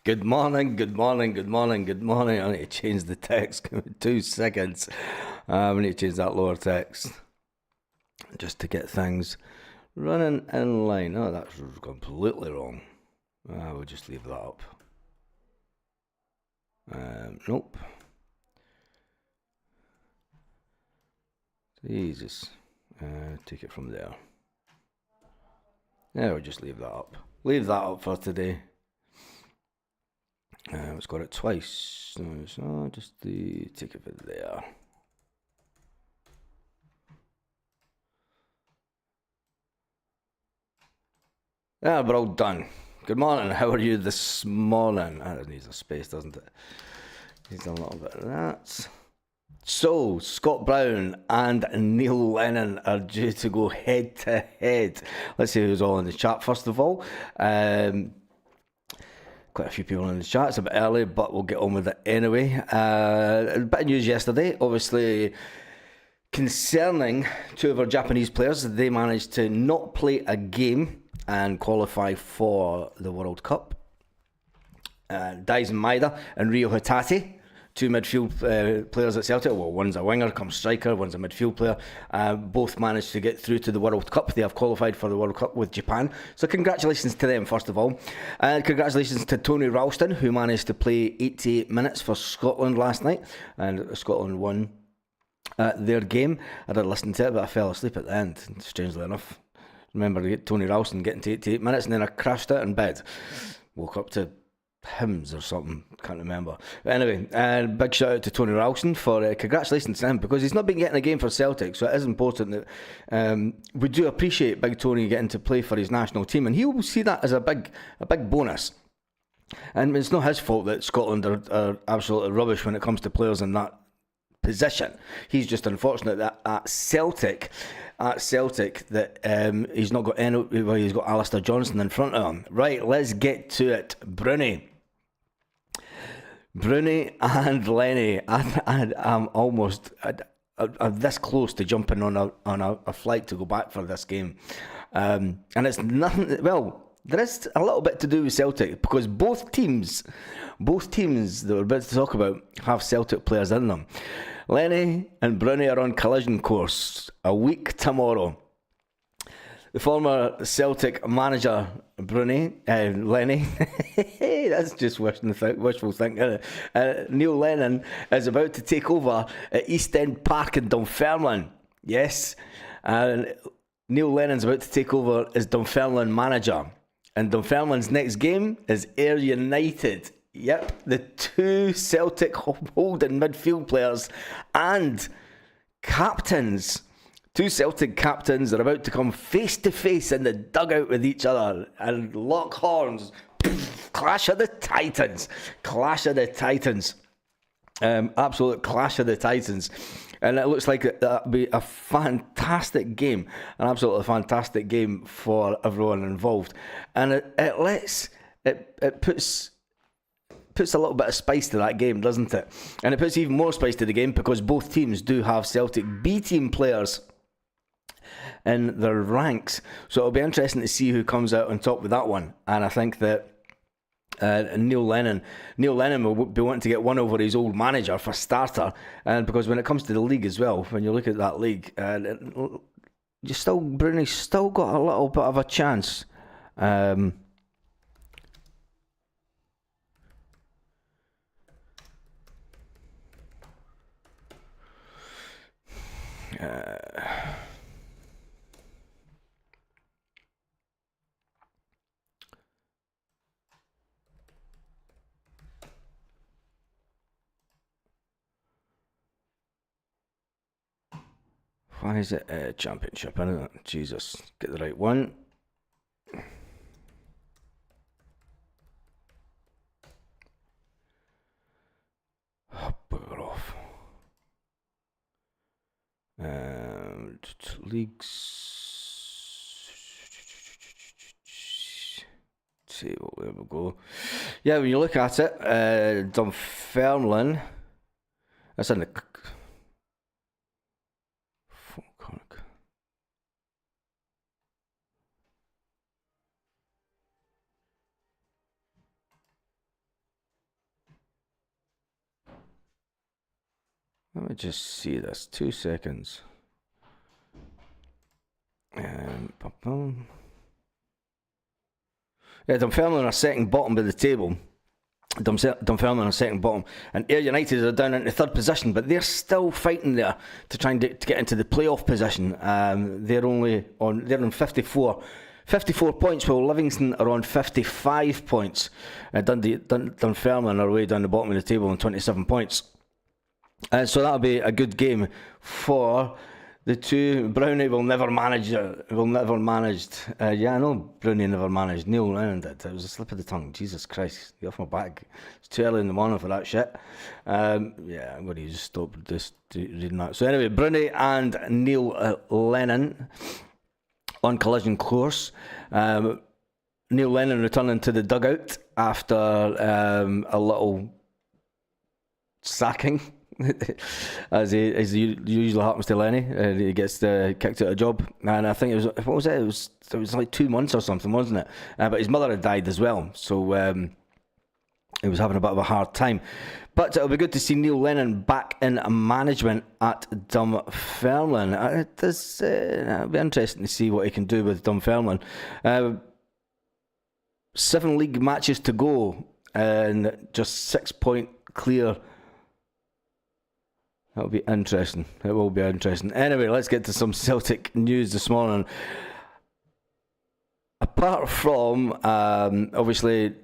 Good morning, good morning, good morning, good morning. I need to change the text. Give me 2 seconds. We need to change that lower text just to get things running in line. Oh, that's completely wrong. We'll just leave that up. Nope. Jesus. Take it from there. Yeah, we'll just leave that up. Leave that up for today. It's got it twice. So just take it from there. Yeah, we're all done. Good morning. How are you this morning? That needs a space, doesn't it? Needs a little bit of that. So, Scott Brown and Neil Lennon are due to go head to head. Let's see who's all in the chat first of all. Quite a few people in the chat. It's a bit early, but we'll get on with it anyway. A bit of news yesterday, obviously, concerning two of our Japanese players. They managed to not play a game and qualify for the World Cup. Daisen Maeda and Ryo Hatate, two midfield players at Celtic. Well, one's a winger, comes striker, one's a midfield player. Both managed to get through to the World Cup. They have qualified for the World Cup with Japan. So congratulations to them, first of all. And congratulations to Tony Ralston, who managed to play 88 minutes for Scotland last night. And Scotland won their game. I did listen to it, but I fell asleep at the end, strangely enough. Remember Tony Ralston getting to 88 minutes and then I crashed out in bed. Woke up to hymns or something, can't remember. But anyway, big shout out to Tony Ralston for congratulations to him, because he's not been getting a game for Celtic, so it is important that we do appreciate Big Tony getting to play for his national team, and he will see that as a big bonus. And it's not his fault that Scotland are absolutely rubbish when it comes to players in that position. He's just unfortunate that at Celtic that he's not got any. Well, he's got Alistair Johnson in front of him. Right, let's get to it. Bruni and Lenny. I'm almost. I'm this close to jumping on a flight to go back for this game, and it's nothing. Well, there is a little bit to do with Celtic, because both teams that we're about to talk about have Celtic players in them. Lenny and Bruni are on collision course a week tomorrow. The former Celtic manager, Lenny, that's just wishful thinking. Neil Lennon is about to take over at East End Park in Dunfermline. Yes, Neil Lennon's about to take over as Dunfermline manager. And Dunfermline's next game is Ayr United. Yep, the two Celtic holding midfield players and captains. Two Celtic captains are about to come face to face in the dugout with each other and lock horns. Clash of the Titans. Absolute clash of the Titans. And it looks like that'll be a fantastic game. An absolutely fantastic game for everyone involved. And it puts a little bit of spice to that game, doesn't it? And it puts even more spice to the game because both teams do have Celtic B team players in their ranks. So it'll be interesting to see who comes out on top with that one. And I think that Neil Lennon will be wanting to get one over his old manager for starter. And because when it comes to the league as well, when you look at that league, Bruni's still got a little bit of a chance. Why is it a championship? I don't know. Jesus, get the right one. Oh, bugger off. Leagues. See, where we go. Yeah, when you look at it, Dunfermline. That's in the. me just see this. 2 seconds. Yeah, Dunfermline are second bottom of the table. Dunfermline are second bottom, and Ayr United are down into third position, but they're still fighting there to try and to get into the playoff position. They're on 54 points, while Livingston are on 55 points. Dunfermline are way down the bottom of the table on 27 points. So that'll be a good game for the two. Brownie will never managed. Yeah, I know Brownie never managed. Neil Lennon did. It was a slip of the tongue. Jesus Christ, get off my back. It's too early in the morning for that shit. I'm going to just stop reading that. So anyway, Brownie and Neil Lennon on collision course. Neil Lennon returning to the dugout after a little sacking. as usually happens to Lenny. He gets kicked out of a job, and I think it was like 2 months or something, wasn't it? But his mother had died as well, so he was having a bit of a hard time. But it'll be good to see Neil Lennon back in management at Dunfermline. It'll be interesting to see what he can do with Dunfermline. 7 league matches to go and just 6 point clear. That'll be interesting. It will be interesting. Anyway, let's get to some Celtic news this morning. Apart from, obviously,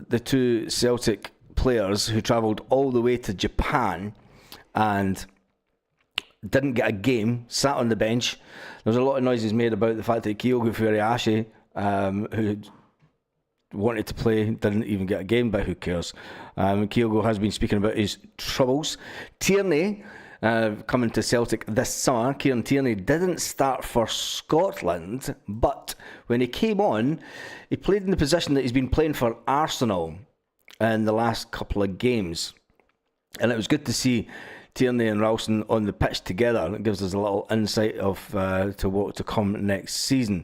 the two Celtic players who travelled all the way to Japan and didn't get a game, sat on the bench. There was a lot of noises made about the fact that Kyogo Furuhashi, who wanted to play, didn't even get a game, but who cares? Kyogo has been speaking about his troubles. Tierney, coming to Celtic this summer. Kieran Tierney didn't start for Scotland, but when he came on, he played in the position that he's been playing for Arsenal in the last couple of games. And it was good to see Tierney and Ralston on the pitch together. It gives us a little insight of to what to come next season.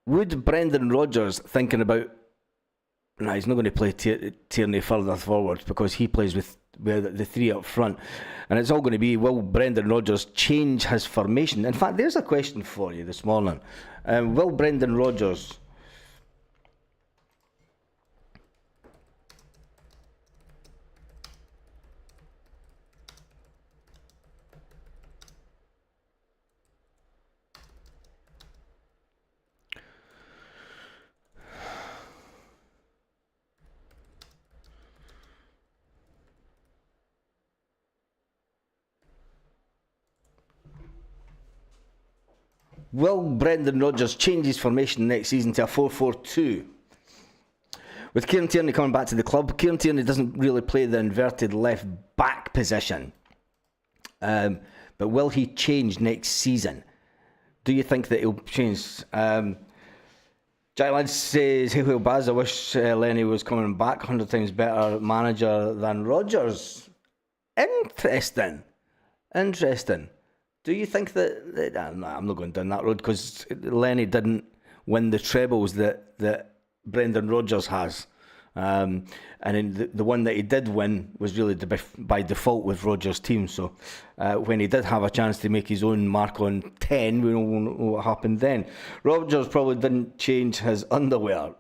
Would Brendan Rodgers thinking about... No, he's not going to play Tierney further forward because he plays with the three up front. And it's all going to be, will Brendan Rodgers change his formation? In fact, there's a question for you this morning. Will Brendan Rodgers... Will Brendan Rodgers change his formation next season to a 4-4-2? With Kieran Tierney coming back to the club, Kieran Tierney doesn't really play the inverted left back position. But will he change next season? Do you think that he'll change? Jack Ladd says, hey, well, Baz, I wish Lenny was coming back. 100 times better manager than Rodgers. Interesting. Do you think that I'm not going down that road because Lenny didn't win the trebles that Brendan Rodgers has. And then the one that he did win was really by default with Rodgers' team. So when he did have a chance to make his own mark on 10, we don't know what happened then. Rodgers probably didn't change his underwear.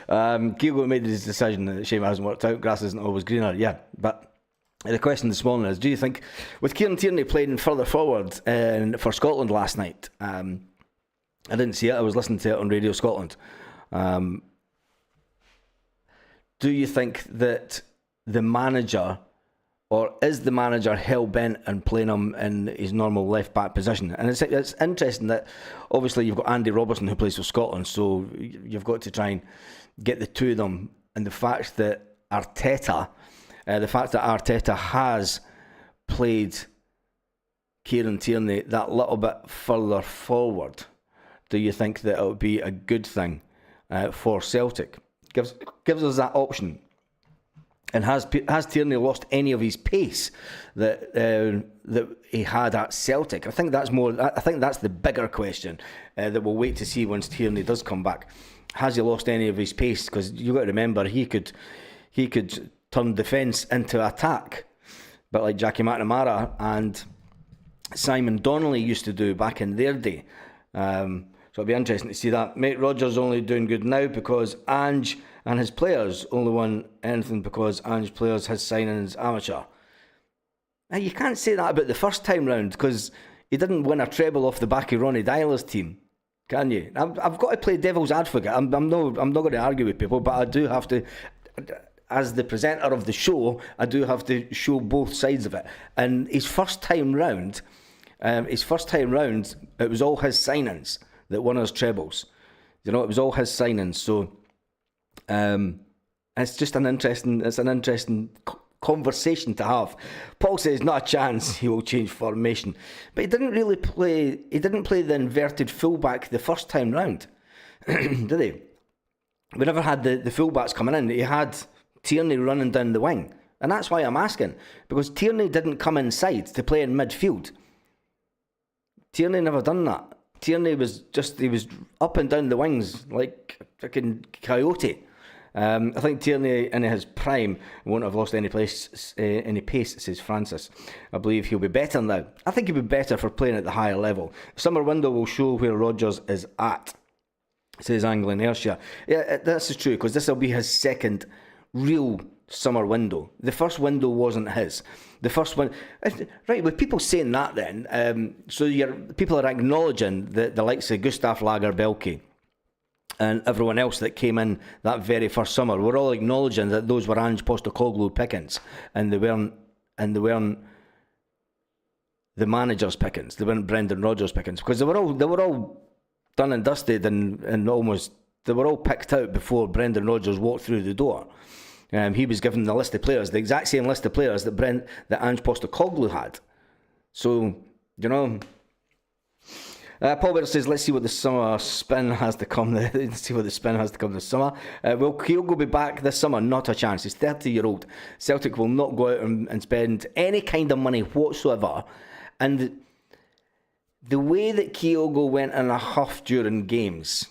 Kyogo made his decision. The shame it hasn't worked out. Grass isn't always greener. Yeah, but... The question this morning is, do you think, with Kieran Tierney playing further forward for Scotland last night, I didn't see it, I was listening to it on Radio Scotland, do you think that the manager, or is the manager hell-bent on playing him in his normal left-back position? And it's interesting that, obviously, you've got Andy Robertson who plays for Scotland, so you've got to try and get the two of them, and the fact that Arteta has played Kieran Tierney that little bit further forward, do you think that it would be a good thing for Celtic? Gives us that option. And has Tierney lost any of his pace that he had at Celtic? I think that's the bigger question that we'll wait to see once Tierney does come back. Has he lost any of his pace? Because you've got to remember he could he could turn defence into attack, but like Jackie McNamara and Simon Donnelly used to do back in their day. So it'll be interesting to see that. Mate, Rodgers only doing good now because Ange and his players only won anything because Ange's players, his signings, amateur. Now, you can't say that about the first time round because he didn't win a treble off the back of Ronnie Dyler's team, can you? I've got to play devil's advocate. I'm not going to argue with people, but I do have to, as the presenter of the show, I do have to show both sides of it. And his first time round, it was all his signings that won us trebles. You know, it was all his signings. So it's just an interesting conversation to have. Paul says not a chance he will change formation, but he didn't play the inverted fullback the first time round, did he? We never had the fullbacks coming in. He had Tierney running down the wing, and that's why I'm asking, because Tierney didn't come inside to play in midfield. Tierney never done that. Tierney was up and down the wings like a freaking coyote. I think Tierney in his prime won't have lost any pace, says Francis. I believe he'll be better now. I think he'll be better for playing at the higher level. Summer window will show where Rodgers is at, says Anglo Inertia. Yeah, this is true, because this will be his second real summer window. The first window wasn't his. The first one, right, with people saying that then, people are acknowledging the likes of Gustav Lagerbielke and everyone else that came in that very first summer. We're all acknowledging that those were Ange Postecoglou pickings, and they weren't the manager's pickings. They weren't Brendan Rodgers pickings, because they were all done and dusted and almost they were all picked out before Brendan Rodgers walked through the door. He was given the list of players, the exact same list of players that Ange Postecoglou had. So, you know. Paul Better says, let's see what the summer spin has to come. Let's see what the spin has to come this summer. Will Kyogo be back this summer? Not a chance. He's 30-year-old. Celtic will not go out and spend any kind of money whatsoever. And the way that Kyogo went in a huff during games,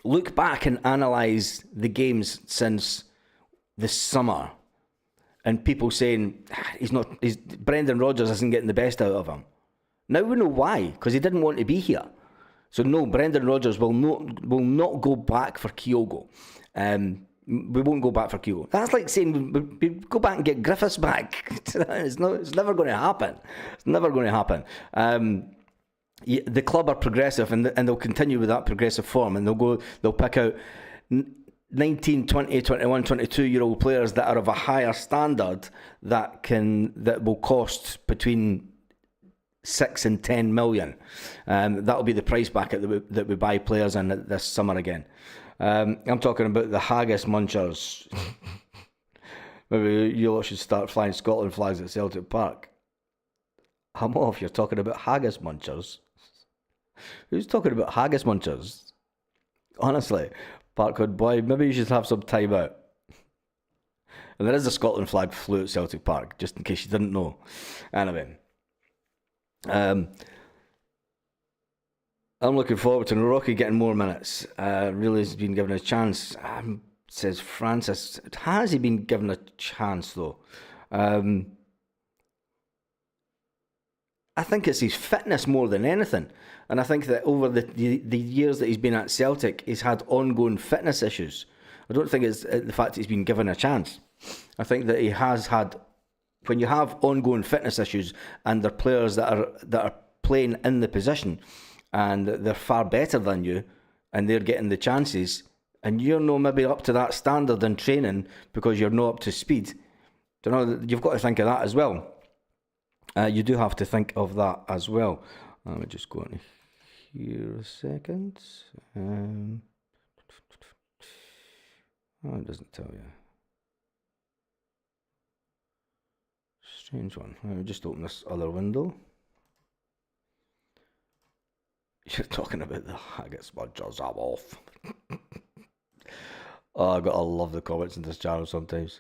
look back and analyse the games since the summer, and people saying Brendan Rodgers isn't getting the best out of him. Now we know why, because he didn't want to be here. So no, Brendan Rodgers will not go back for Kyogo. We won't go back for Kyogo. That's like saying we go back and get Griffiths back. It's never going to happen. It's never going to happen. The club are progressive, and they'll continue with that progressive form, and they'll pick out 19, 20, 21, 22-year-old players that are of a higher standard that will cost between 6 and 10 million. That'll be the price bracket that we buy players in this summer again. I'm talking about the haggis munchers. Maybe you lot should start flying Scotland flags at Celtic Park. I'm off. You're talking about haggis munchers. Who's talking about haggis munchers? Honestly, Parkwood boy, maybe you should have some time out. And there is a Scotland flag flew at Celtic Park, just in case you didn't know. Anyway. I'm looking forward to Rocky getting more minutes. Really has been given a chance, says Francis. Has he been given a chance though? I think it's his fitness more than anything, and I think that over the years that he's been at Celtic, he's had ongoing fitness issues. I don't think it's the fact that he's been given a chance. I think that he has had. When you have ongoing fitness issues and they're players that are playing in the position and they're far better than you and they're getting the chances and you're not maybe up to that standard in training because you're not up to speed, you've got to think of that as well. You do have to think of that as well. Let me just go into here a second. It doesn't tell you. Strange one. Let me just open this other window. You're talking about the haggis munchers. I'm off. I love the comments in this channel sometimes.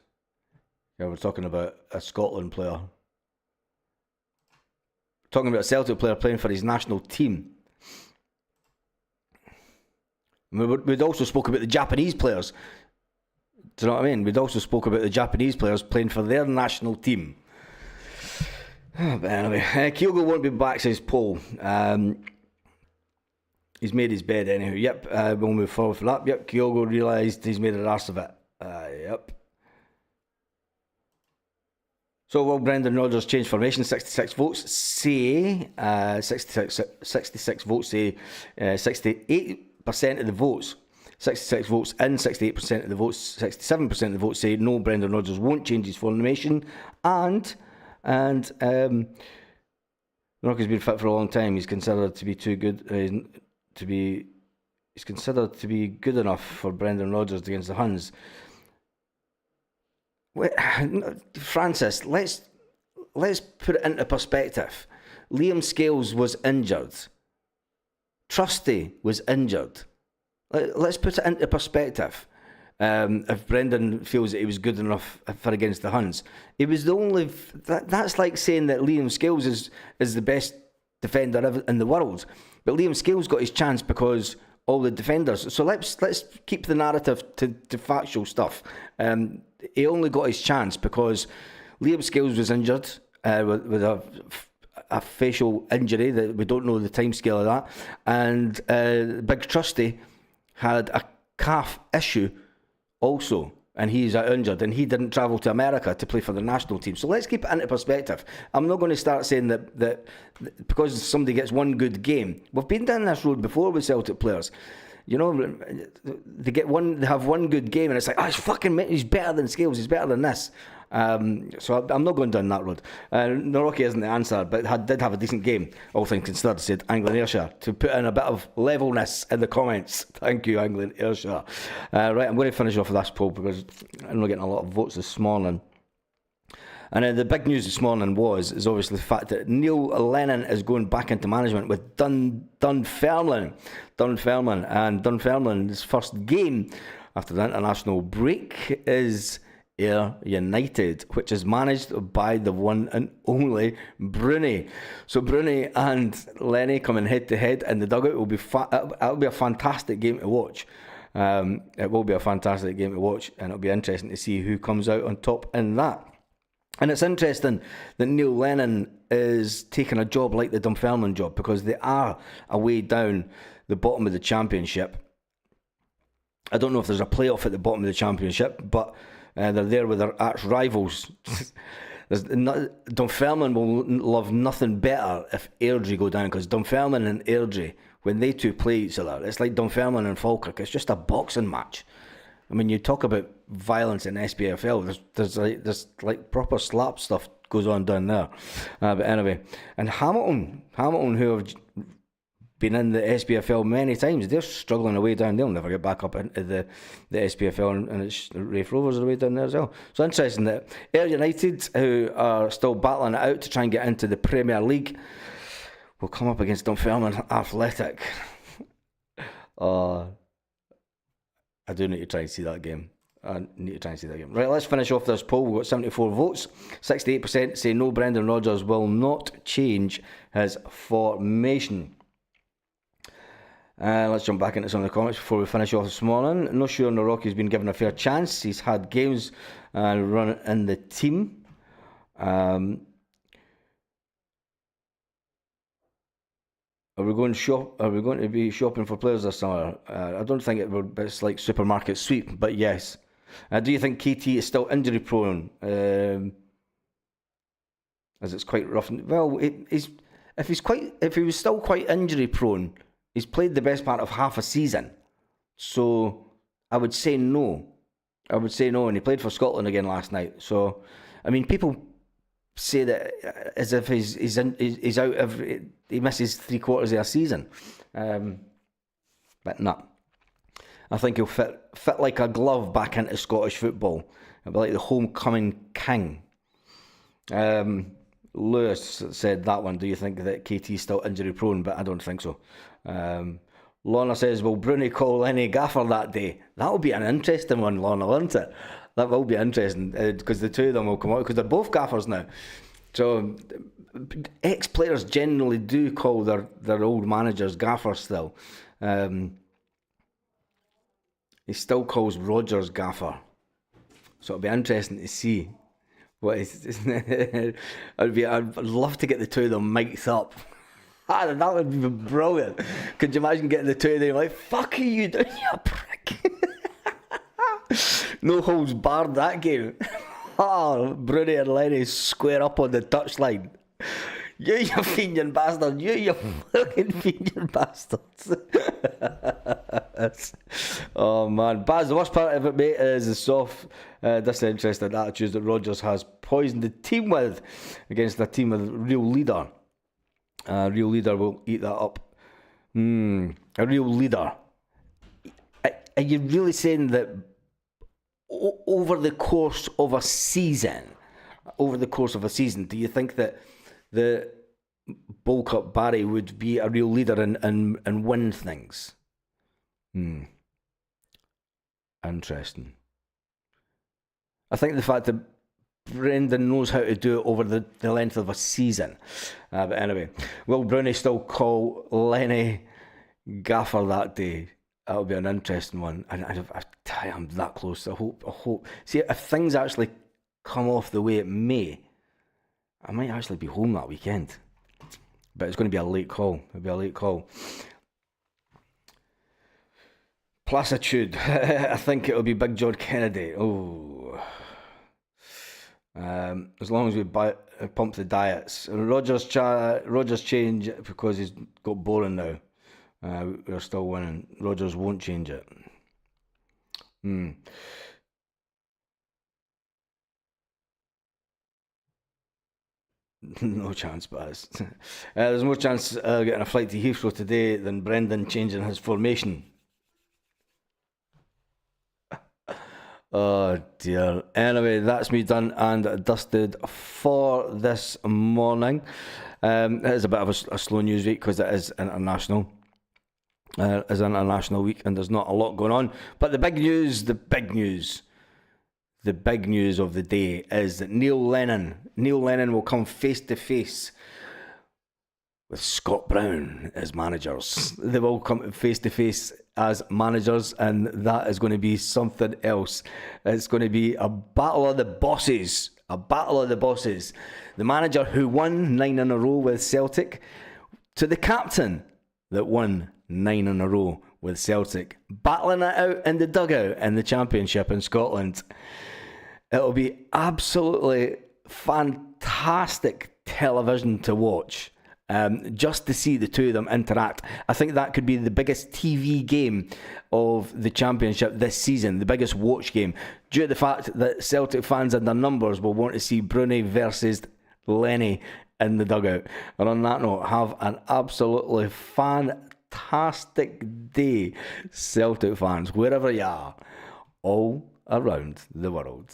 Yeah, we're talking about a Scotland player. Talking about a Celtic player playing for his national team. We'd also spoke about the Japanese players. Do you know what I mean? We'd also spoke about the Japanese players playing for their national team. But anyway, Kyogo won't be back, says Paul. He's made his bed anyhow. Yep, we'll move forward for that. Yep, Kyogo realised he's made an arse of it. Yep. So will Brendan Rodgers change formation? 66 votes say 66 votes say 68% of the votes. 66 votes in, 68% of the votes, 67% of the votes say no, Brendan Rodgers won't change his formation. And Rock has been fit for a long time. He's considered to be too good he's considered to be good enough for Brendan Rodgers against the Huns. Wait, Francis, let's put it into perspective. Liam Scales was injured. Trusty was injured. Let's put it into perspective. If Brendan feels that he was good enough for against the Huns, he was the only. That's like saying that Liam Scales is the best defender ever in the world. But Liam Scales got his chance because all the defenders. So let's keep the narrative to factual stuff. He only got his chance because Liam Scales was injured with a facial injury that we don't know the timescale of that, and Big Trusty had a calf issue also, and he's injured, and he didn't travel to America to play for the national team. So let's keep it into perspective. I'm not going to start saying that because somebody gets one good game. We've been down this road before with Celtic players. You know, they have one good game, and it's like, he's better than Scales, he's better than this. So I'm not going down that road. Naroki isn't the answer, but did have a decent game, all things considered, said Anglin Ayrshire, to put in a bit of levelness in the comments. Thank you, Anglin Ayrshire. Right, I'm going to finish off with this poll because I'm not getting a lot of votes this morning. And the big news this morning is obviously the fact that Neil Lennon is going back into management with Dunfermline. And Dunfermline's first game after the international break is Ayr United, which is managed by the one and only Bruni. So Bruni and Lenny coming head to head in the dugout. It'll be a fantastic game to watch. It will be a fantastic game to watch, and it'll be interesting to see who comes out on top in that. And it's interesting that Neil Lennon is taking a job like the Dunfermline job, because they are away down the bottom of the championship. I don't know if there's a playoff at the bottom of the championship, but they're there with their arch rivals. Dunfermline will love nothing better if Airdrie go down, because Dunfermline and Airdrie, when they two play each other, it's like Dunfermline and Falkirk. It's just a boxing match. I mean, you talk about violence in SPFL. There's like proper slap stuff goes on down there. But anyway, and Hamilton, who have been in the SPFL many times, they're struggling away down. They'll never get back up into the SPFL, and it's Rafe Rovers are away down there as well. So interesting that Ayr United, who are still battling it out to try and get into the Premier League, will come up against Dunfermline Athletic. I do need to try and see that game. Right, let's finish off this poll. We've got 74 votes. 68% say no, Brendan Rodgers will not change his formation. Let's jump back into some of the comments before we finish off this morning. Not sure Naroki's been given a fair chance. He's had games and run in the team. Are we going to be shopping for players this summer? I don't think it's like supermarket sweep, but yes. Do you think KT is still injury prone? As it's quite rough. Well, if he was still quite injury prone, he's played the best part of half a season. So I would say no. And he played for Scotland again last night. So, I mean, people say that as if he's out he misses 3/4 of a season, but no. I think he'll fit like a glove back into Scottish football. It'll be like the homecoming king. Lewis said that one. Do you think that KT's still injury prone? But I don't think so. Lorna says, will Bruni call any gaffer that day? That'll be an interesting one, Lorna, won't it? That will be interesting, because the two of them will come out, because they're both gaffers now. So ex-players generally do call their old managers gaffers still. He still calls Rodgers gaffer. So it'll be interesting to see what is. I'd love to get the two of them mic'd up. That would be brilliant. Could you imagine getting the two of them like, fuck are you doing, you prick? No holds barred that game. Bruni and Lenny square up on the touchline. You fiending bastard. You fucking fiending bastards. Oh man. Baz, the worst part of it, mate, is the soft, disinterested attitudes that Rodgers has poisoned the team with against a team with a real leader. A real leader will eat that up. A real leader. Are you really saying that over the course of a season, do you think that the bulk up Barry would be a real leader and win things? Interesting. I think the fact that Brendan knows how to do it over the length of a season. But anyway, will Bruni still call Lenny gaffer that day? That'll be an interesting one. I'm that close. I hope. See, if things actually come off the way it may, I might actually be home that weekend. But it's going to be a late call. It'll be a late call. Plassitude. I think it'll be Big John Kennedy. As long as we pump the diets. Rodgers change because he's got boring now. We're still winning. Rodgers won't change it. No chance, Baz. There's more chance getting a flight to Heathrow today than Brendan changing his formation. Oh dear. Anyway, that's me done and dusted for this morning. It is a bit of a slow news week because it is international. It's an international week and there's not a lot going on. But the big news of the day is that Neil Lennon will come face to face with Scott Brown as managers. They will come face to face as managers, and that is going to be something else. It's going to be a battle of the bosses. The manager who won 9 in a row with Celtic to the captain that won 9 in a row with Celtic, battling it out in the dugout in the Championship in Scotland. It'll be absolutely fantastic television to watch. Just to see the two of them interact. I think that could be the biggest TV game of the Championship this season, the biggest watch game, due to the fact that Celtic fans and their numbers will want to see Bruni versus Lenny in the dugout. And on that note, have an absolutely fantastic day, Celtic fans, wherever you are, all around the world.